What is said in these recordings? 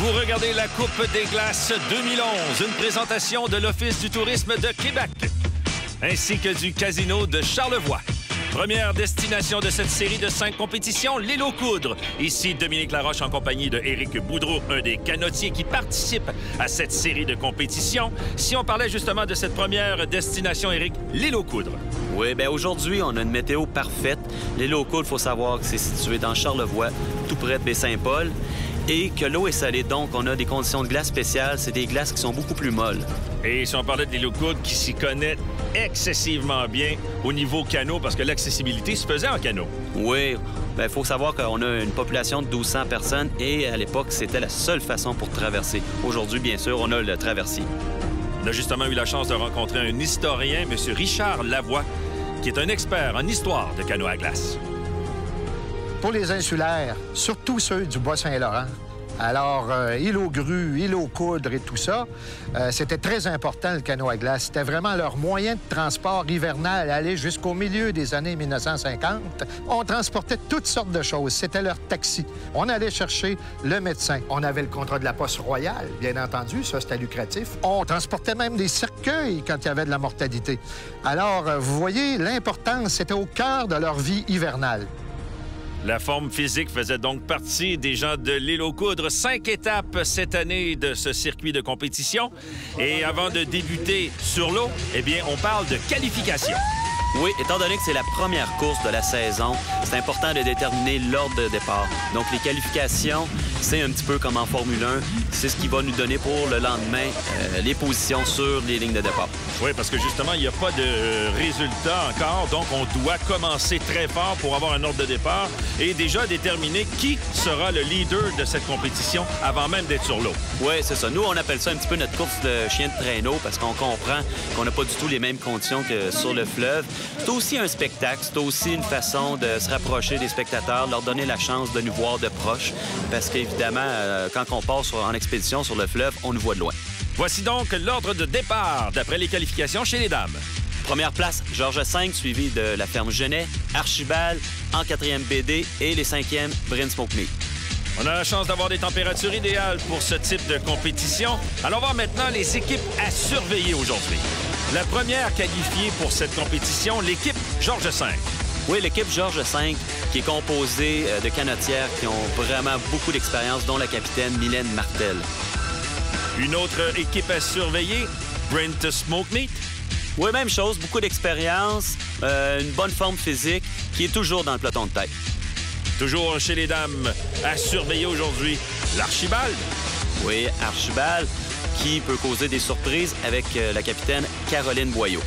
Vous regardez la Coupe des glaces 2011, une présentation de l'Office du tourisme de Québec, ainsi que du Casino de Charlevoix. Première destination de cette série de 5 compétitions, l'île aux Coudres. Ici, Dominique Laroche en compagnie de Éric Boudreau, un des canotiers qui participe à cette série de compétitions. Si on parlait justement de cette première destination, Éric, l'île aux Coudres. Oui, bien aujourd'hui, on a une météo parfaite. L'île aux Coudres, il faut savoir que c'est situé dans Charlevoix, tout près de Baie-Saint-Paul, et que l'eau est salée, donc on a des conditions de glace spéciales. C'est des glaces qui sont beaucoup plus molles. Et si on parlait de l'île aux Coudres, qui s'y connaît excessivement bien au niveau canot, parce que l'accessibilité se faisait en canot. Oui, il faut savoir qu'on a une population de 1200 personnes et à l'époque, c'était la seule façon pour traverser. Aujourd'hui, bien sûr, on a le traversier. On a justement eu la chance de rencontrer un historien, M. Richard Lavoie, qui est un expert en histoire de canot à glace. Pour les insulaires, surtout ceux du Bas-Saint-Laurent, alors île aux Grues, île aux Coudres et tout ça, c'était très important le canot à glace. C'était vraiment leur moyen de transport hivernal, aller jusqu'au milieu des années 1950. On transportait toutes sortes de choses. C'était leur taxi. On allait chercher le médecin. On avait le contrat de la Poste royale, bien entendu. Ça, c'était lucratif. On transportait même des cercueils quand il y avait de la mortalité. Alors, vous voyez, l'importance, c'était au cœur de leur vie hivernale. La forme physique faisait donc partie des gens de l'île aux Coudres. 5 étapes cette année de ce circuit de compétition. Et avant de débuter sur l'eau, eh bien, on parle de qualification. Oui, étant donné que c'est la première course de la saison, c'est important de déterminer l'ordre de départ. Donc, les qualifications, c'est un petit peu comme en Formule 1. C'est ce qui va nous donner pour le lendemain les positions sur les lignes de départ. Oui, parce que justement, il n'y a pas de résultat encore. Donc, on doit commencer très fort pour avoir un ordre de départ et déjà déterminer qui sera le leader de cette compétition avant même d'être sur l'eau. Oui, c'est ça. Nous, on appelle ça un petit peu notre course de chien de traîneau parce qu'on comprend qu'on n'a pas du tout les mêmes conditions que sur le fleuve. C'est aussi un spectacle, c'est aussi une façon de se rapprocher des spectateurs, leur donner la chance de nous voir de proche, parce qu'évidemment, quand on passe en expédition sur le fleuve, on nous voit de loin. Voici donc l'ordre de départ d'après les qualifications chez les dames. Première place, Georges V, suivi de la ferme Genet, Archibald, en 4e BD et les 5e, Bryn Smoke Meat. On a la chance d'avoir des températures idéales pour ce type de compétition. Allons voir maintenant les équipes à surveiller aujourd'hui. La première qualifiée pour cette compétition, l'équipe Georges V. Oui, l'équipe Georges V, qui est composée de canotières qui ont vraiment beaucoup d'expérience, dont la capitaine Mylène Martel. Une autre équipe à surveiller, Bryn Smoke Meat. Oui, même chose, beaucoup d'expérience, une bonne forme physique, qui est toujours dans le peloton de tête. Toujours chez les dames, à surveiller aujourd'hui, l'Archibald. Oui, Archibald, qui peut causer des surprises avec la capitaine Caroline Boyau.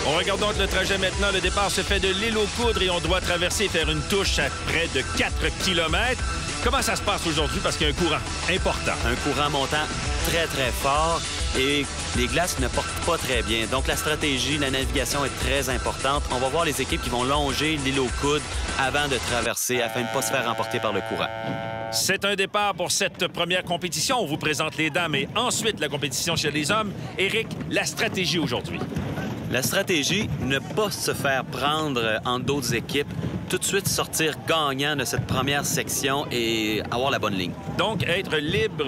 On regarde donc le trajet maintenant. Le départ se fait de l'île aux Coudres et on doit traverser et faire une touche à près de 4 km. Comment ça se passe aujourd'hui? Parce qu'il y a un courant important. Un courant montant très, très fort et les glaces ne portent pas très bien. Donc, la stratégie, la navigation est très importante. On va voir les équipes qui vont longer l'île aux Coudres avant de traverser afin de ne pas se faire emporter par le courant. C'est un départ pour cette première compétition. On vous présente les dames et ensuite la compétition chez les hommes. Éric, la stratégie aujourd'hui? La stratégie, ne pas se faire prendre en d'autres équipes, tout de suite sortir gagnant de cette première section et avoir la bonne ligne. Donc, être libre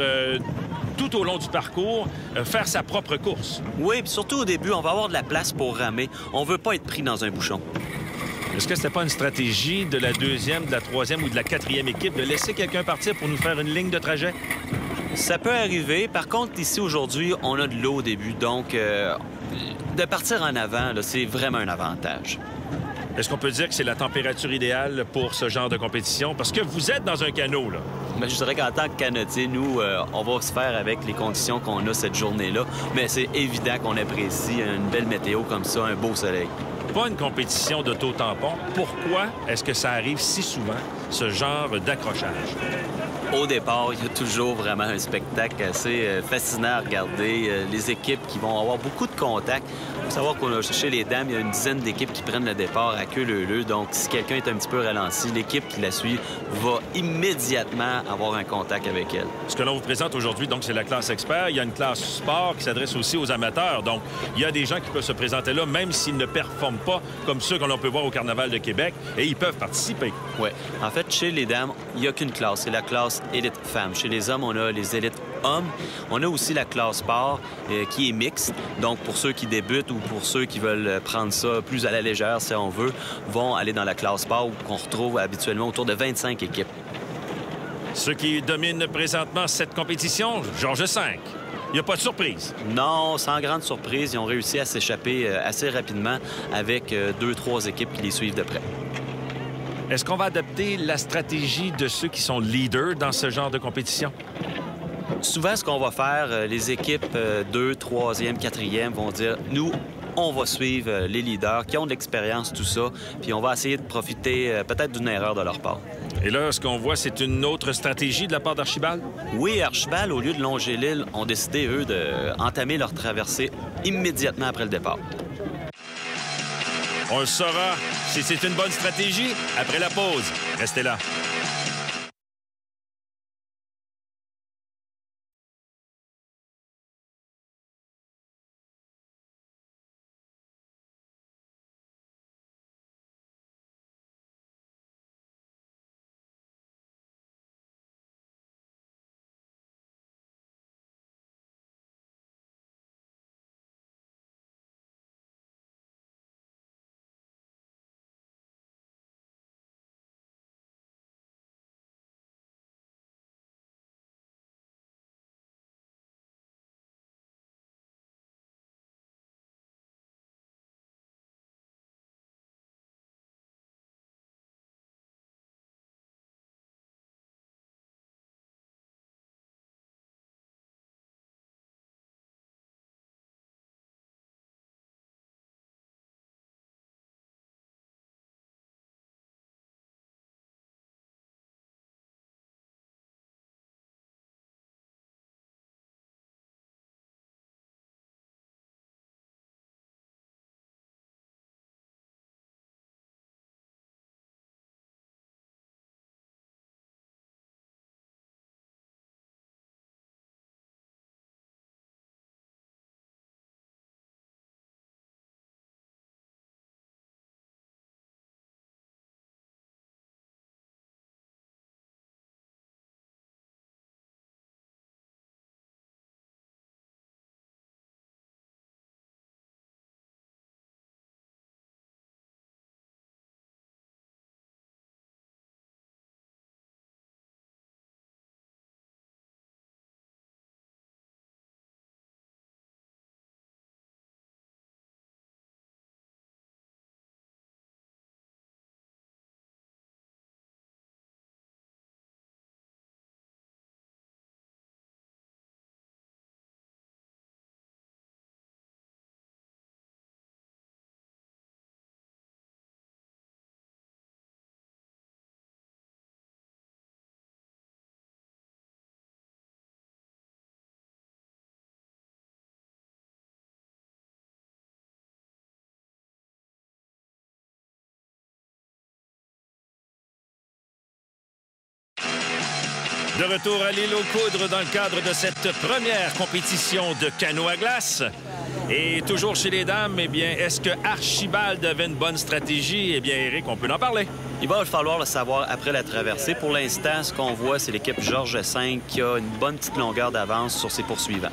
tout au long du parcours, faire sa propre course. Oui, puis surtout au début, on va avoir de la place pour ramer. On veut pas être pris dans un bouchon. Est-ce que c'était pas une stratégie de la 2e, de la 3e ou de la 4e équipe de laisser quelqu'un partir pour nous faire une ligne de trajet? Ça peut arriver. Par contre, ici, aujourd'hui, on a de l'eau au début. Donc, de partir en avant, c'est vraiment un avantage. Est-ce qu'on peut dire que c'est la température idéale pour ce genre de compétition? Parce que vous êtes dans un canot, là. Bien, je dirais qu'en tant que canotier, nous, on va se faire avec les conditions qu'on a cette journée-là. Mais c'est évident qu'on apprécie une belle météo comme ça, un beau soleil. Pas une compétition d'auto-tampon. Pourquoi est-ce que ça arrive si souvent, ce genre d'accrochage? Au départ, il y a toujours vraiment un spectacle assez fascinant à regarder. Les équipes qui vont avoir beaucoup de contacts. Il faut savoir qu'on a chez les dames, il y a une dizaine d'équipes qui prennent le départ à queue leu-leu. Donc, si quelqu'un est un petit peu ralenti, l'équipe qui la suit va immédiatement avoir un contact avec elle. Ce que l'on vous présente aujourd'hui, donc, c'est la classe expert. Il y a une classe sport qui s'adresse aussi aux amateurs. Donc, il y a des gens qui peuvent se présenter là, même s'ils ne performent pas comme ceux que l'on peut voir au Carnaval de Québec, et ils peuvent participer. Oui. En fait, fait, chez les dames, il n'y a qu'une classe. C'est la classe élite femme. Chez les hommes, on a les élites hommes. On a aussi la classe sport qui est mixte. Donc, pour ceux qui débutent ou pour ceux qui veulent prendre ça plus à la légère, si on veut, vont aller dans la classe sport où on retrouve habituellement autour de 25 équipes. Ceux qui dominent présentement cette compétition, Georges V. Il n'y a pas de surprise. Non, sans grande surprise. Ils ont réussi à s'échapper assez rapidement avec 2-3 équipes qui les suivent de près. Est-ce qu'on va adopter la stratégie de ceux qui sont leaders dans ce genre de compétition? Souvent, ce qu'on va faire, les équipes 2, 3e, 4e vont dire, nous, on va suivre les leaders qui ont de l'expérience, tout ça, puis on va essayer de profiter peut-être d'une erreur de leur part. Et là, ce qu'on voit, c'est une autre stratégie de la part d'Archibald? Oui, Archibald, au lieu de longer l'île, ont décidé, eux, d'entamer leur traversée immédiatement après le départ. On le saura si c'est une bonne stratégie après la pause. Restez là. De retour à l'île aux Coudres dans le cadre de cette première compétition de canot à glace. Et toujours chez les dames, eh bien, est-ce que Archibald avait une bonne stratégie? Eh bien, Éric, on peut en parler. Il va falloir le savoir après la traversée. Pour l'instant, ce qu'on voit, c'est l'équipe Georges V qui a une bonne petite longueur d'avance sur ses poursuivants.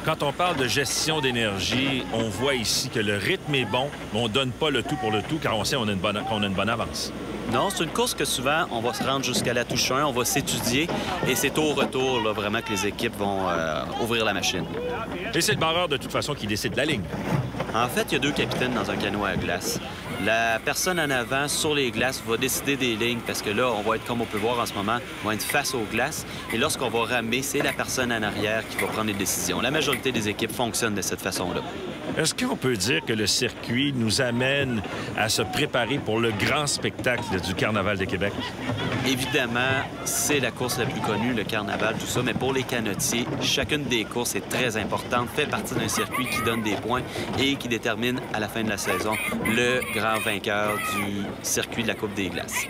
Quand on parle de gestion d'énergie, on voit ici que le rythme est bon, mais on ne donne pas le tout pour le tout, car on sait qu'on a une bonne avance. Non, c'est une course que souvent, on va se rendre jusqu'à la touche 1, on va s'étudier, et c'est au retour, là, vraiment, que les équipes vont ouvrir la machine. Et c'est le barreur, de toute façon, qui décide de la ligne. En fait, il y a 2 capitaines dans un canot à glace. La personne en avant, sur les glaces, va décider des lignes, parce que là, on va être, comme on peut voir en ce moment, on va être face aux glaces. Et lorsqu'on va ramer, c'est la personne en arrière qui va prendre les décisions. La majorité des équipes fonctionnent de cette façon-là. Est-ce qu'on peut dire que le circuit nous amène à se préparer pour le grand spectacle du Carnaval de Québec? Évidemment, c'est la course la plus connue, le Carnaval, tout ça, mais pour les canotiers, chacune des courses est très importante, fait partie d'un circuit qui donne des points et qui détermine à la fin de la saison le grand vainqueur du circuit de la Coupe des Glaces.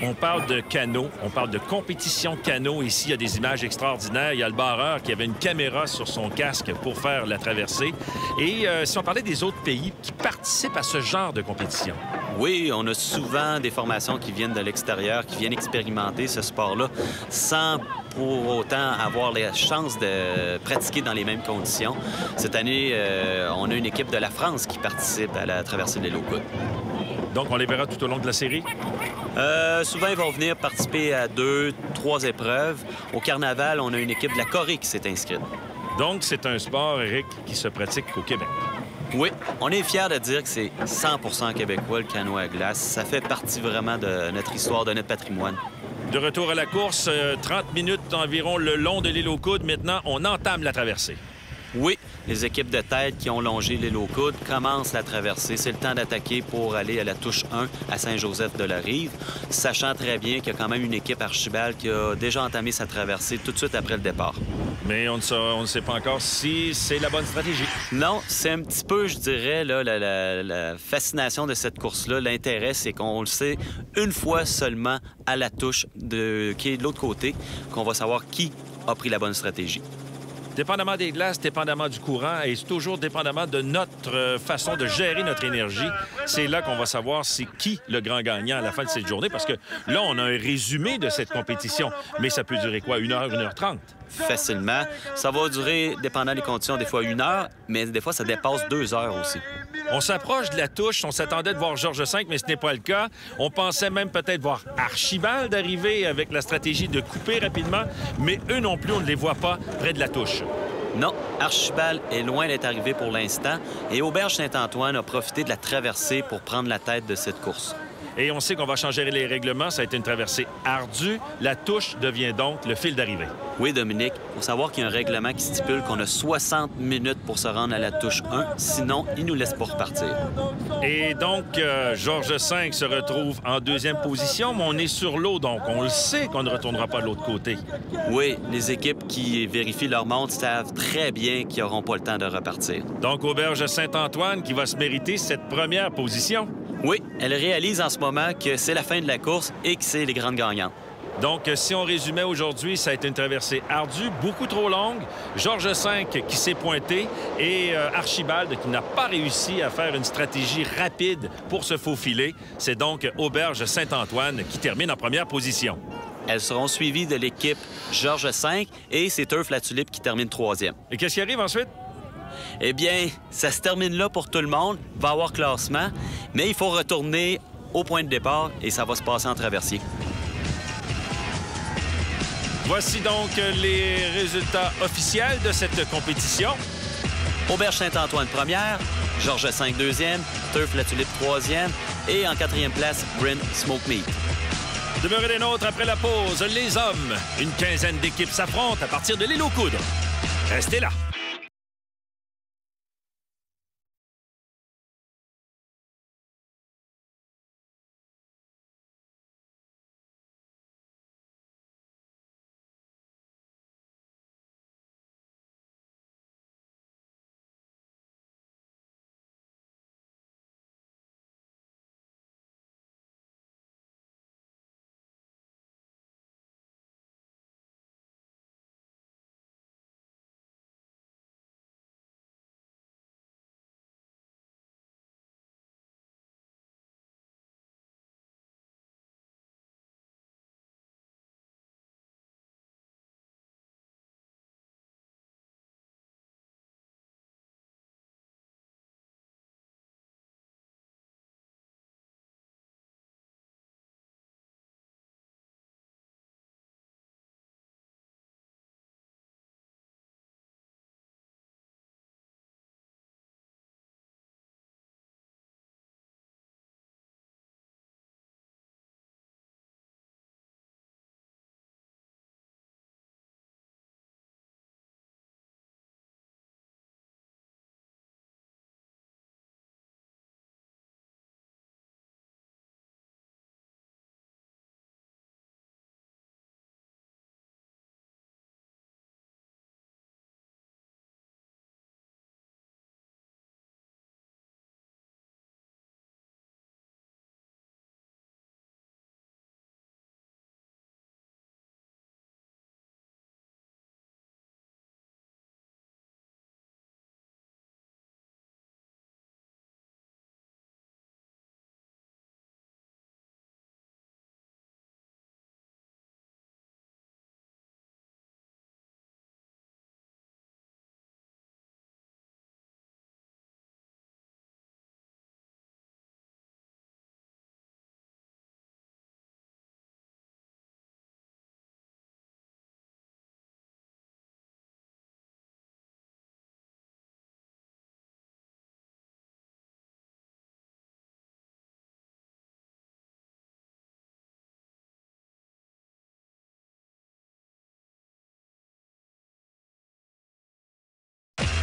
On parle de canot, on parle de compétition canot. Ici, il y a des images extraordinaires. Il y a le barreur qui avait une caméra sur son casque pour faire la traversée. Et si on parlait des autres pays qui participent à ce genre de compétition? Oui, on a souvent des formations qui viennent de l'extérieur, qui viennent expérimenter ce sport-là sans pour autant avoir la chance de pratiquer dans les mêmes conditions. Cette année, on a une équipe de la France qui participe à la traversée de l'île aux Coudes. Donc, on les verra tout au long de la série? Souvent, ils vont venir participer à 2, 3 épreuves. Au carnaval, on a une équipe de la Corée qui s'est inscrite. Donc, c'est un sport, Éric, qui se pratique au Québec. Oui, on est fiers de dire que c'est 100% québécois, le canot à glace. Ça fait partie vraiment de notre histoire, de notre patrimoine. De retour à la course, 30 minutes environ le long de l'île aux Coudes. Maintenant, on entame la traversée. Oui, les équipes de tête qui ont longé l'île aux Coudes commencent la traversée. C'est le temps d'attaquer pour aller à la touche 1 à Saint-Joseph-de-la-Rive, sachant très bien qu'il y a quand même une équipe Archibald qui a déjà entamé sa traversée tout de suite après le départ. Mais on ne sait pas encore si c'est la bonne stratégie. Non, c'est un petit peu, je dirais, là, la fascination de cette course-là. L'intérêt, c'est qu'on le sait une fois seulement à la touche qui est de l'autre côté, qu'on va savoir qui a pris la bonne stratégie. Dépendamment des glaces, dépendamment du courant et toujours dépendamment de notre façon de gérer notre énergie, c'est là qu'on va savoir c'est qui le grand gagnant à la fin de cette journée. Parce que là, on a un résumé de cette compétition. Mais ça peut durer quoi? 1 heure, 1h30? Facilement. Ça va durer, dépendant des conditions, des fois 1 heure, mais des fois, ça dépasse 2 heures aussi. On s'approche de la touche. On s'attendait de voir Georges V, mais ce n'est pas le cas. On pensait même peut-être voir Archibald arriver avec la stratégie de couper rapidement, mais eux non plus, on ne les voit pas près de la touche. Non, Archibald est loin d'être arrivé pour l'instant et Auberge Saint-Antoine a profité de la traversée pour prendre la tête de cette course. Et on sait qu'on va changer les règlements. Ça a été une traversée ardue. La touche devient donc le fil d'arrivée. Oui, Dominique. Il faut savoir qu'il y a un règlement qui stipule qu'on a 60 minutes pour se rendre à la touche 1. Sinon, il nous laisse pas repartir. Et donc, Georges V se retrouve en 2e position, mais on est sur l'eau, donc on le sait qu'on ne retournera pas de l'autre côté. Oui, les équipes qui vérifient leur montre savent très bien qu'ils n'auront pas le temps de repartir. Donc, Auberge Saint-Antoine qui va se mériter cette première position. Oui, elle réalise en ce moment que c'est la fin de la course et que c'est les grandes gagnantes. Donc, si on résumait aujourd'hui, ça a été une traversée ardue, beaucoup trop longue. Georges V qui s'est pointé et Archibald qui n'a pas réussi à faire une stratégie rapide pour se faufiler. C'est donc Auberge Saint-Antoine qui termine en première position. Elles seront suivies de l'équipe Georges V et c'est Turf la Tulipe qui termine 3e. Et qu'est-ce qui arrive ensuite? Eh bien, ça se termine là pour tout le monde. Il va y avoir classement, mais il faut retourner au point de départ et ça va se passer en traversier. Voici donc les résultats officiels de cette compétition. Auberge Saint-Antoine première, Georges V deuxième, Turf la Tulipe troisième et en 4e place, Bryn Smoke Meat. Demeurez des nôtres après la pause. Les hommes, une quinzaine d'équipes s'affrontent à partir de l'île aux Coudes. Restez là.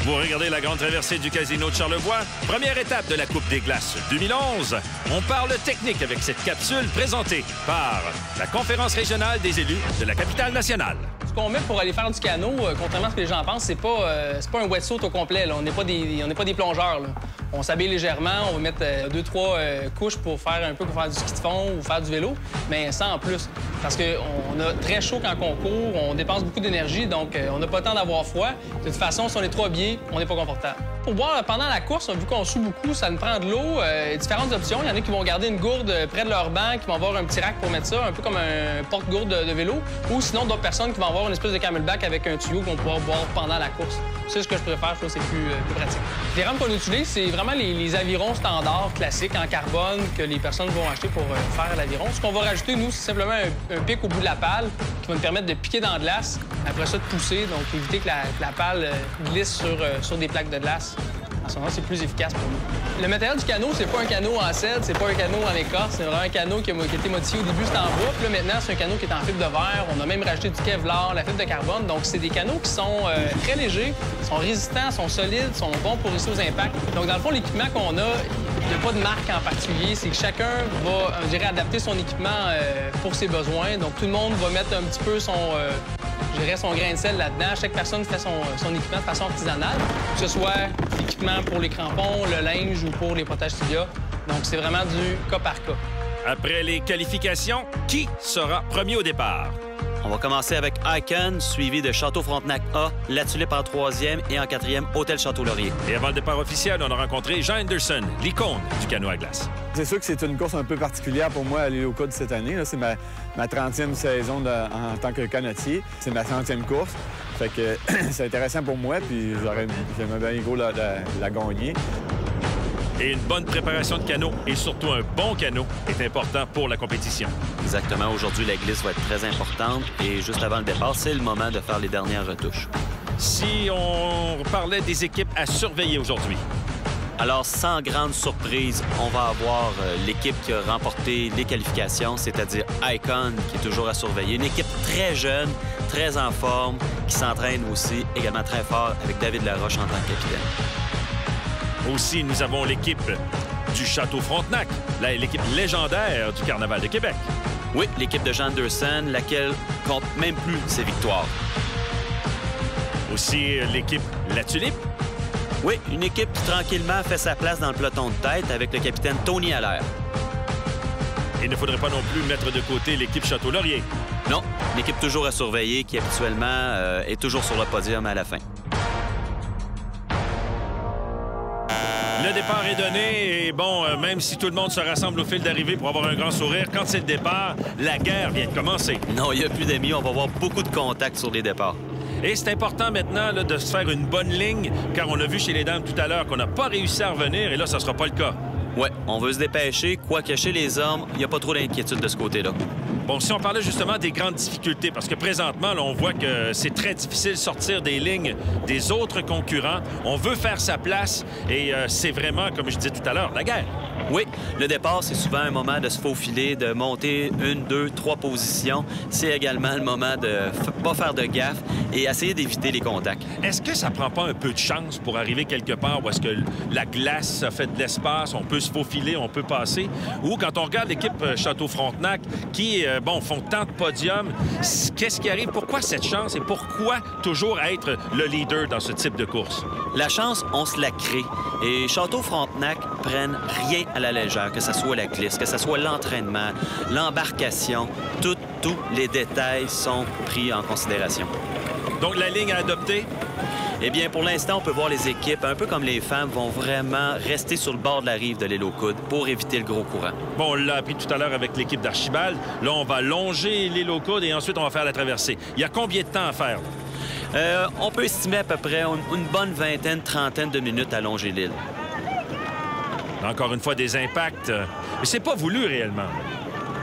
Vous regardez la grande traversée du Casino de Charlevoix, première étape de la Coupe des Glaces 2011. On parle technique avec cette capsule présentée par la Conférence régionale des élus de la capitale nationale. Ce qu'on met pour aller faire du canot, contrairement à ce que les gens pensent, c'est pas un wetsuit au complet. Là. On n'est pas des plongeurs. Là. On s'habille légèrement, on va mettre 2-3 couches pour faire un peu pour faire du ski de fond ou faire du vélo, mais sans en plus. Parce qu'on a très chaud quand on court, on dépense beaucoup d'énergie, donc on n'a pas le temps d'avoir froid. De toute façon, si on est trop habillé, on n'est pas confortable. Pour boire pendant la course, vu qu'on sue beaucoup, ça nous prend de l'eau. Différentes options. Il y en a qui vont garder une gourde près de leur banc, qui vont avoir un petit rack pour mettre ça, un peu comme un porte-gourde de vélo. Ou sinon, d'autres personnes qui vont avoir une espèce de camelback avec un tuyau qu'on pourra boire pendant la course. C'est ce que je préfère, je trouve que c'est plus pratique. Les rames qu'on utilise, c'est vraiment les avirons standards, classiques, en carbone, que les personnes vont acheter pour faire l'aviron. Ce qu'on va rajouter, nous, c'est simplement un pic au bout de la pale qui va nous permettre de piquer dans la glace, après ça, de pousser, donc éviter que la pale glisse sur des plaques de glace. À ce moment-là, c'est plus efficace pour nous. Le matériel du canot, c'est pas un canot en cèdre, c'est pas un canot en écorce, c'est vraiment un canot qui a été modifié. Au début, c'était en bois, puis là, maintenant, c'est un canot qui est en fibre de verre. On a même rajouté du Kevlar, la fibre de carbone. Donc, c'est des canots qui sont très légers, sont résistants, sont solides, sont bons pour résister aux impacts. Donc, dans le fond, l'équipement qu'on a, il n'y a pas de marque en particulier. C'est que chacun va, je dirais, adapter son équipement pour ses besoins. Donc, tout le monde va mettre un petit peu son grain de sel là-dedans. Chaque personne fait son équipement de façon artisanale, que ce soit l'équipement pour les crampons, le linge ou pour les protèges tibia. Donc, c'est vraiment du cas par cas. Après les qualifications, qui sera premier au départ? On va commencer avec Icon, suivi de Château-Frontenac A, La Tulipe en 3e et en 4e, Hôtel Château-Laurier. Et avant le départ officiel, on a rencontré Jean Henderson, l'icône du canot à glace. C'est sûr que c'est une course un peu particulière pour moi à l'île aux Coudes cette année. C'est ma 30e saison en tant que canotier. C'est ma 100e course. Fait que c'est intéressant pour moi, puis j'aimerais bien gros la gagner. Et une bonne préparation de canot et surtout un bon canot est important pour la compétition. Exactement. Aujourd'hui, la glisse va être très importante et juste avant le départ, c'est le moment de faire les dernières retouches. Si on parlait des équipes à surveiller aujourd'hui. Alors, sans grande surprise, on va avoir l'équipe qui a remporté les qualifications, c'est-à-dire Icon, qui est toujours à surveiller. Une équipe très jeune, très en forme, qui s'entraîne aussi également très fort avec David Laroche en tant que capitaine. Aussi, nous avons l'équipe du Château-Frontenac, l'équipe légendaire du Carnaval de Québec. Oui, l'équipe de Jean Anderson, laquelle compte même plus ses victoires. Aussi, l'équipe La Tulipe. Oui, une équipe qui tranquillement fait sa place dans le peloton de tête avec le capitaine Tony Allaire. Il ne faudrait pas non plus mettre de côté l'équipe Château-Laurier. Non, une équipe toujours à surveiller qui habituellement est toujours sur le podium à la fin. Le départ est donné et bon, même si tout le monde se rassemble au fil d'arrivée pour avoir un grand sourire, quand c'est le départ, la guerre vient de commencer. Non, il n'y a plus d'amis. On va avoir beaucoup de contacts sur les départs. Et c'est important maintenant là, de se faire une bonne ligne, car on l'a vu chez les dames tout à l'heure qu'on n'a pas réussi à revenir et là, ça ne sera pas le cas. Ouais, on veut se dépêcher, quoique chez les hommes, il n'y a pas trop d'inquiétude de ce côté-là. Bon, si on parlait justement des grandes difficultés, parce que présentement, là, on voit que c'est très difficile de sortir des lignes des autres concurrents. On veut faire sa place et c'est vraiment, comme je disais tout à l'heure, la guerre. Oui, le départ, c'est souvent un moment de se faufiler, de monter 1, 2, 3 positions. C'est également le moment de pas faire de gaffe et essayer d'éviter les contacts. Est-ce que ça prend pas un peu de chance pour arriver quelque part où est-ce que la glace fait de l'espace, on peut se faufiler, on peut passer? Ou quand on regarde l'équipe Château-Frontenac qui, font tant de podiums, qu'est-ce qui arrive? Pourquoi cette chance et pourquoi toujours être le leader dans ce type de course? La chance, on se la crée. Et Château-Frontenac prennent rien à la légère, que ce soit la glisse, que ce soit l'entraînement, l'embarcation, tous les détails sont pris en considération. Donc, la ligne à adopter? Eh bien, pour l'instant, on peut voir les équipes, un peu comme les femmes, vont vraiment rester sur le bord de la rive de l'île aux Coudes pour éviter le gros courant. Bon, on l'a appris tout à l'heure avec l'équipe d'Archibald. Là, on va longer l'île aux Coudes et ensuite, on va faire la traversée. Il y a combien de temps à faire? On peut estimer à peu près une bonne vingtaine, trentaine de minutes à longer l'île. Encore une fois, des impacts. Mais c'est pas voulu réellement.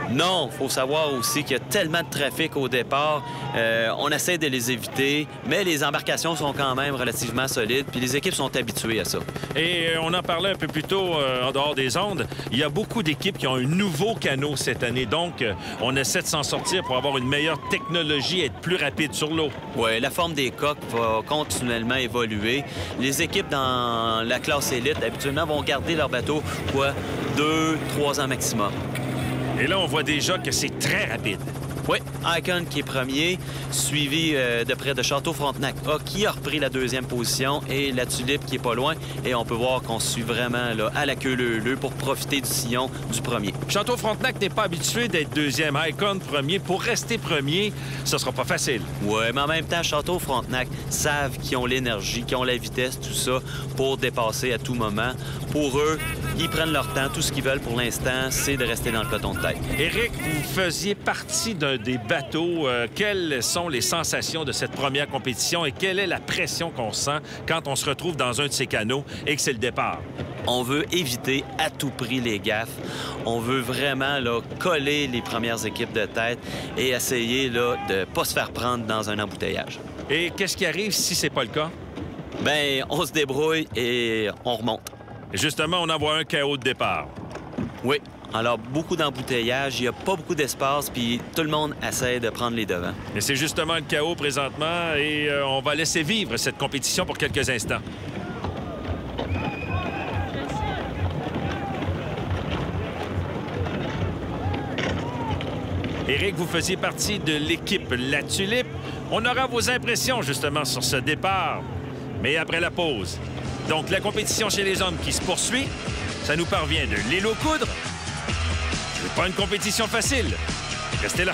Non, il faut savoir aussi qu'il y a tellement de trafic au départ On essaie de les éviter, mais les embarcations sont quand même relativement solides, puis les équipes sont habituées à ça. Et on en parlait un peu plus tôt en dehors des ondes. Il y a beaucoup d'équipes qui ont un nouveau canot cette année. Donc, on essaie de s'en sortir pour avoir une meilleure technologie et être plus rapide sur l'eau. Oui, la forme des coques va continuellement évoluer. Les équipes dans la classe élite, habituellement, vont garder leur bateau, 2-3 ans maximum. Et là, on voit déjà que c'est très rapide. Oui, Icon qui est premier, suivi de près de Château-Frontenac qui a repris la deuxième position et la Tulipe qui est pas loin. Et on peut voir qu'on suit vraiment là, à la queue leu-leu pour profiter du sillon du premier. Château-Frontenac n'est pas habitué d'être deuxième. Icon premier. Pour rester premier, ce sera pas facile. Oui, mais en même temps, Château-Frontenac savent qu'ils ont l'énergie, qu'ils ont la vitesse, tout ça, pour dépasser à tout moment. Pour eux, ils prennent leur temps. Tout ce qu'ils veulent pour l'instant, c'est de rester dans le peloton de tête. Éric, vous faisiez partie des bateaux. Quelles sont les sensations de cette première compétition et quelle est la pression qu'on sent quand on se retrouve dans un de ces canots et que c'est le départ? On veut éviter à tout prix les gaffes. On veut vraiment là, coller les premières équipes de tête et essayer là, de ne pas se faire prendre dans un embouteillage. Et qu'est-ce qui arrive si c'est pas le cas? Bien, on se débrouille et on remonte. Justement, on envoie un chaos de départ. Oui. Alors, beaucoup d'embouteillages, il n'y a pas beaucoup d'espace, puis tout le monde essaie de prendre les devants. Et c'est justement le chaos présentement, et on va laisser vivre cette compétition pour quelques instants. Éric, vous faisiez partie de l'équipe La Tulipe. On aura vos impressions, justement, sur ce départ, mais après la pause. Donc, la compétition chez les hommes qui se poursuit, ça nous parvient de l'île aux coudres. C'est pas une compétition facile. Restez là.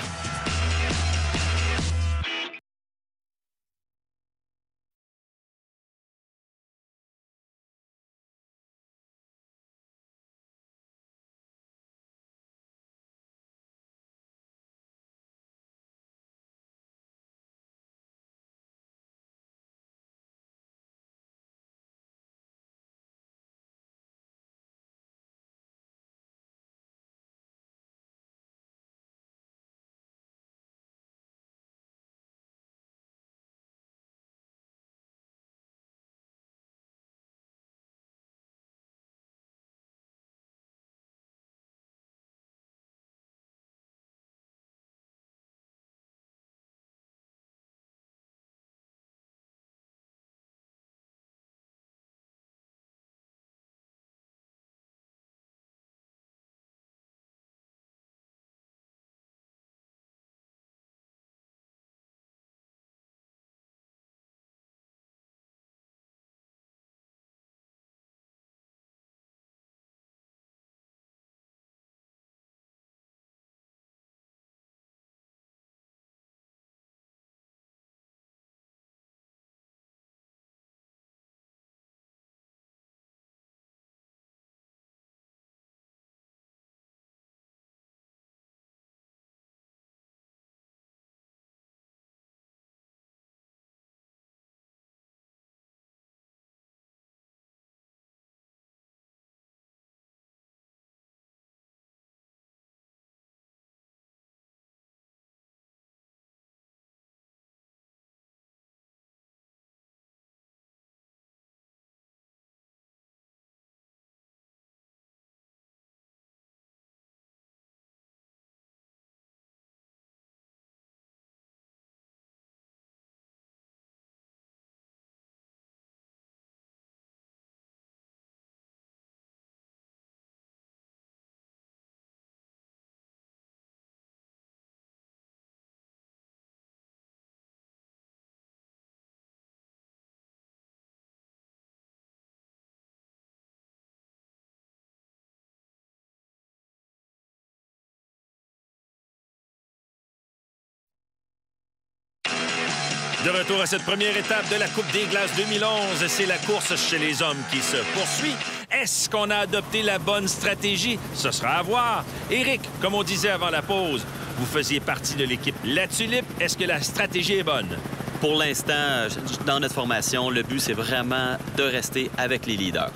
De retour à cette première étape de la Coupe des Glaces 2011, c'est la course chez les hommes qui se poursuit. Est-ce qu'on a adopté la bonne stratégie? Ce sera à voir. Éric, comme on disait avant la pause, vous faisiez partie de l'équipe La Tulipe. Est-ce que la stratégie est bonne? Pour l'instant, dans notre formation, le but, c'est vraiment de rester avec les leaders.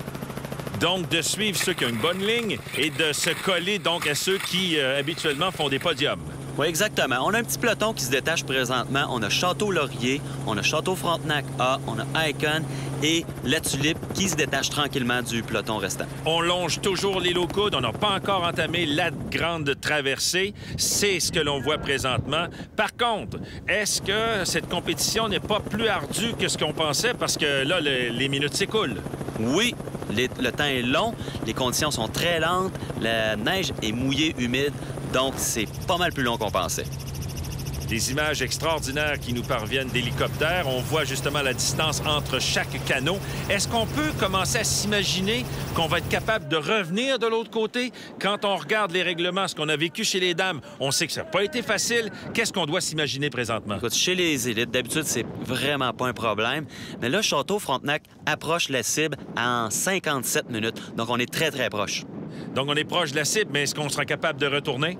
Donc, de suivre ceux qui ont une bonne ligne et de se coller donc à ceux qui, habituellement, font des podiums. Oui, exactement. On a un petit peloton qui se détache présentement. On a Château-Laurier, on a Château-Frontenac A, on a Icon et La Tulipe qui se détache tranquillement du peloton restant. On longe toujours l'île aux Coudes. On n'a pas encore entamé la grande traversée. C'est ce que l'on voit présentement. Par contre, est-ce que cette compétition n'est pas plus ardue que ce qu'on pensait? Parce que là, les minutes s'écoulent. Oui, le temps est long, les conditions sont très lentes, la neige est mouillée, humide, donc c'est pas mal plus long qu'on pensait. Des images extraordinaires qui nous parviennent d'hélicoptères. On voit justement la distance entre chaque canot. Est-ce qu'on peut commencer à s'imaginer qu'on va être capable de revenir de l'autre côté? Quand on regarde les règlements, ce qu'on a vécu chez les dames, on sait que ça n'a pas été facile. Qu'est-ce qu'on doit s'imaginer présentement? Écoute, chez les élites, d'habitude, c'est vraiment pas un problème. Mais là, Château-Frontenac approche la cible en 57 minutes. Donc, on est très, très proche. Donc, on est proche de la cible, mais est-ce qu'on sera capable de retourner?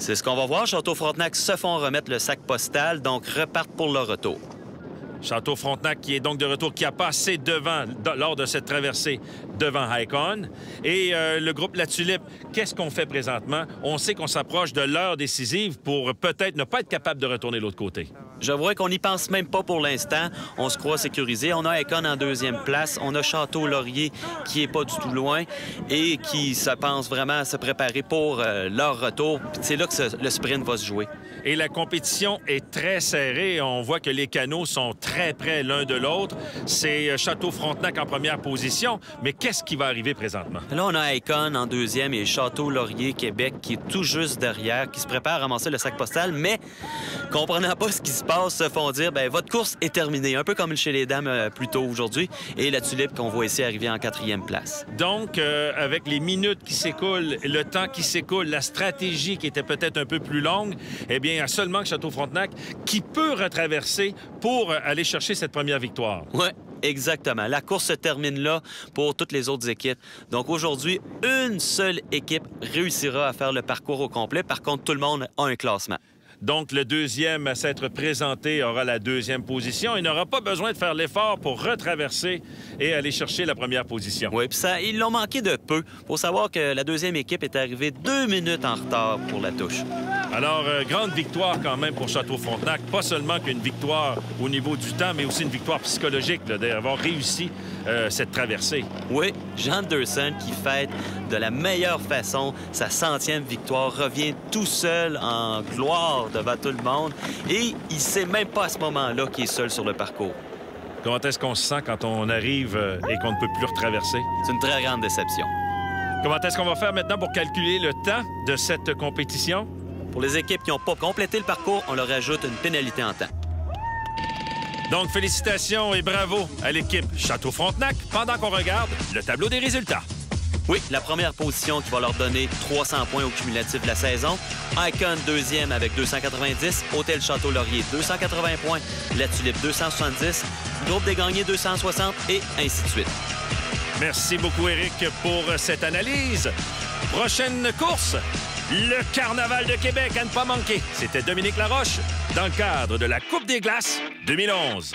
C'est ce qu'on va voir. Château-Frontenac se font remettre le sac postal, donc repartent pour le retour. Château-Frontenac qui est donc de retour, qui a passé devant, lors de cette traversée, devant Icon. Et le groupe La Tulipe, qu'est-ce qu'on fait présentement? On sait qu'on s'approche de l'heure décisive pour peut-être ne pas être capable de retourner de l'autre côté. Je vois qu'on n'y pense même pas pour l'instant. On se croit sécurisé. On a Icon en deuxième place. On a Château-Laurier qui est pas du tout loin et qui se pense vraiment à se préparer pour leur retour. C'est là que le sprint va se jouer. Et la compétition est très serrée. On voit que les canots sont très près l'un de l'autre. C'est Château-Frontenac en première position. Mais qu'est-ce qui va arriver présentement? Là, on a Icon en deuxième et Château-Laurier, Québec, qui est tout juste derrière, qui se prépare à ramasser le sac postal, mais comprenant pas ce qui se passe, se font dire, bien, votre course est terminée, un peu comme chez les dames plus tôt aujourd'hui, et La Tulipe qu'on voit ici arriver en 4e place. Donc, avec les minutes qui s'écoulent, le temps qui s'écoule, la stratégie qui était peut-être un peu plus longue, eh bien, il y a seulement que Château-Frontenac qui peut retraverser pour aller chercher cette première victoire. Oui. Exactement. La course se termine là pour toutes les autres équipes. Donc aujourd'hui, une seule équipe réussira à faire le parcours au complet. Par contre, tout le monde a un classement. Donc, le deuxième à s'être présenté aura la deuxième position. Il n'aura pas besoin de faire l'effort pour retraverser et aller chercher la première position. Oui, puis ça, ils l'ont manqué de peu. Il faut savoir que la deuxième équipe est arrivée 2 minutes en retard pour la touche. Alors, grande victoire quand même pour Château-Frontenac. Pas seulement qu'une victoire au niveau du temps, mais aussi une victoire psychologique d'avoir réussi cette traversée. Oui, Jean Anderson qui fête de la meilleure façon sa 100e victoire, revient tout seul en gloire devant tout le monde et il ne sait même pas à ce moment-là qu'il est seul sur le parcours. Comment est-ce qu'on se sent quand on arrive et qu'on ne peut plus retraverser? C'est une très grande déception. Comment est-ce qu'on va faire maintenant pour calculer le temps de cette compétition? Pour les équipes qui n'ont pas complété le parcours, on leur ajoute une pénalité en temps. Donc, félicitations et bravo à l'équipe Château-Frontenac pendant qu'on regarde le tableau des résultats. Oui, la première position qui va leur donner 300 points au cumulatif de la saison. Icon, deuxième avec 290. Hôtel Château-Laurier, 280 points. La Tulipe, 270. Groupe des gagnés, 260 et ainsi de suite. Merci beaucoup, Éric, pour cette analyse. Prochaine course, le Carnaval de Québec à ne pas manquer. C'était Dominique Laroche dans le cadre de la Coupe des glaces 2011.